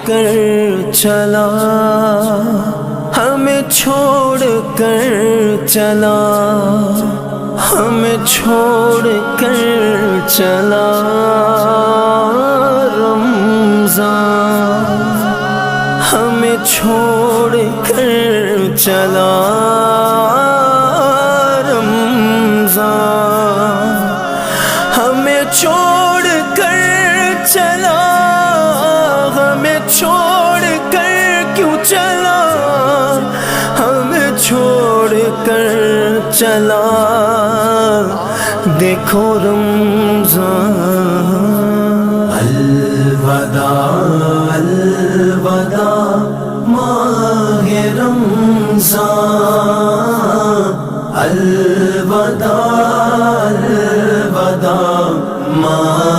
کر چلا ہمیں چھوڑ کر چلا، ہمیں چھوڑ کر چلا رمضان، ہمیں چھوڑ کر چلا رمضان، ہمیں چھوڑ کر چلا، ہمیں چھوڑ کر کیوں چلا، ہمیں چھوڑ کر چلا، دیکھو رمضان، الوداع الوداع ماہ رمضان، الوداع الوداع ماہ